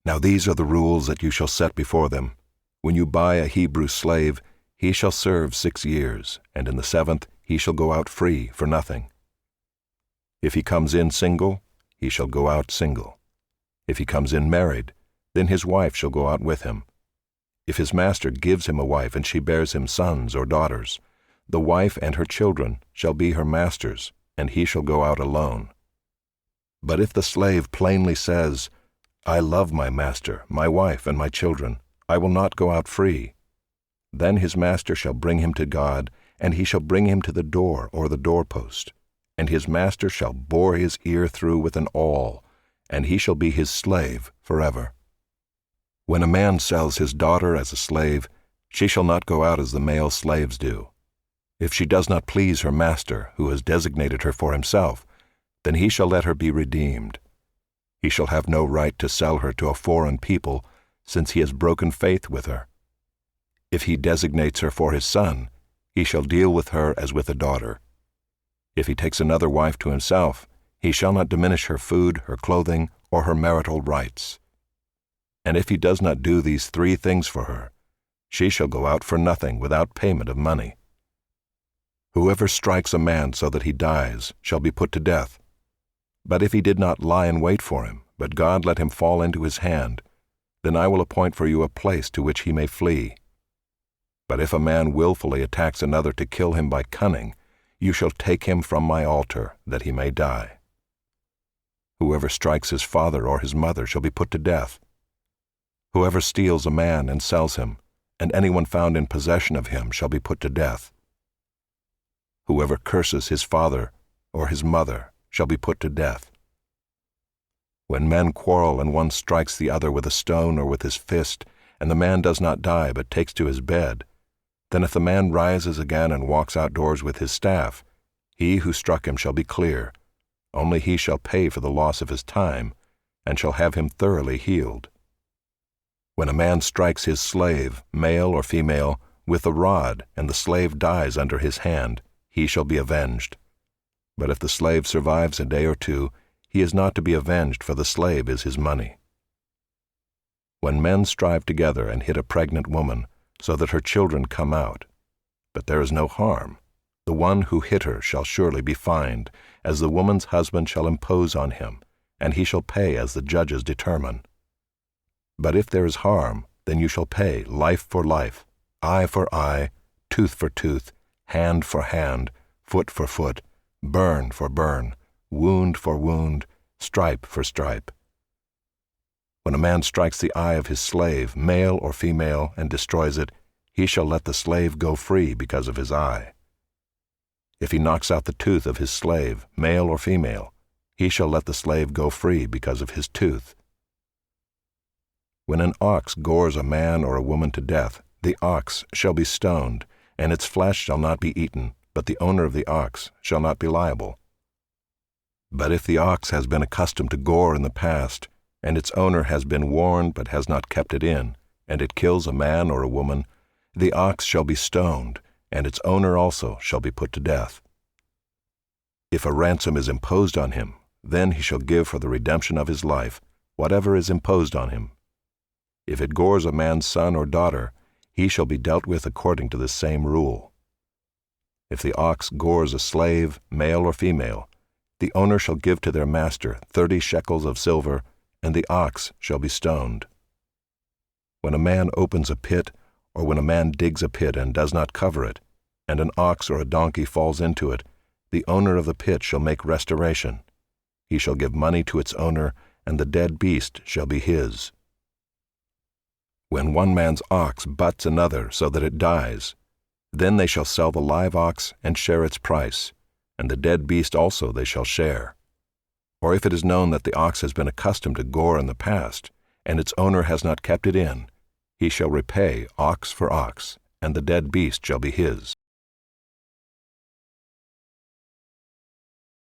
Now these are the rules that you shall set before them. When you buy a Hebrew slave, he shall serve 6 years, and in the 7th he shall go out free for nothing. If he comes in single, he shall go out single. If he comes in married, then his wife shall go out with him. If his master gives him a wife and she bears him sons or daughters, the wife and her children shall be her master's, and he shall go out alone. But if the slave plainly says, I love my master, my wife, and my children, I will not go out free, then his master shall bring him to God, and he shall bring him to the door or the doorpost, and his master shall bore his ear through with an awl, and he shall be his slave forever. When a man sells his daughter as a slave, she shall not go out as the male slaves do. If she does not please her master, who has designated her for himself, then he shall let her be redeemed. He shall have no right to sell her to a foreign people, since he has broken faith with her. If he designates her for his son, he shall deal with her as with a daughter. If he takes another wife to himself, he shall not diminish her food, her clothing, or her marital rights. And if he does not do these 3 things for her, she shall go out for nothing without payment of money. Whoever strikes a man so that he dies shall be put to death. But if he did not lie in wait for him, but God let him fall into his hand, then I will appoint for you a place to which he may flee. But if a man willfully attacks another to kill him by cunning, you shall take him from my altar, that he may die. Whoever strikes his father or his mother shall be put to death. Whoever steals a man and sells him, and anyone found in possession of him shall be put to death. Whoever curses his father or his mother shall be put to death. When men quarrel and one strikes the other with a stone or with his fist, and the man does not die but takes to his bed, then if the man rises again and walks outdoors with his staff, he who struck him shall be clear. Only he shall pay for the loss of his time, and shall have him thoroughly healed. When a man strikes his slave, male or female, with a rod, and the slave dies under his hand, he shall be avenged. But if the slave survives a day or 2, he is not to be avenged, for the slave is his money. When men strive together and hit a pregnant woman, so that her children come out, but there is no harm, the one who hit her shall surely be fined, as the woman's husband shall impose on him, and he shall pay as the judges determine. But if there is harm, then you shall pay life for life, eye for eye, tooth for tooth, hand for hand, foot for foot, burn for burn, wound for wound, stripe for stripe. When a man strikes the eye of his slave, male or female, and destroys it, he shall let the slave go free because of his eye. If he knocks out the tooth of his slave, male or female, he shall let the slave go free because of his tooth. When an ox gores a man or a woman to death, the ox shall be stoned, and its flesh shall not be eaten, but the owner of the ox shall not be liable. But if the ox has been accustomed to gore in the past, and its owner has been warned but has not kept it in, and it kills a man or a woman, the ox shall be stoned, and its owner also shall be put to death. If a ransom is imposed on him, then he shall give for the redemption of his life whatever is imposed on him. If it gores a man's son or daughter, he shall be dealt with according to the same rule. If the ox gores a slave, male or female, the owner shall give to their master 30 shekels of silver, and the ox shall be stoned. When a man opens a pit, or when a man digs a pit and does not cover it, and an ox or a donkey falls into it, the owner of the pit shall make restoration. He shall give money to its owner, and the dead beast shall be his. When one man's ox butts another so that it dies, then they shall sell the live ox and share its price, and the dead beast also they shall share. Or if it is known that the ox has been accustomed to gore in the past, and its owner has not kept it in, he shall repay ox for ox, and the dead beast shall be his.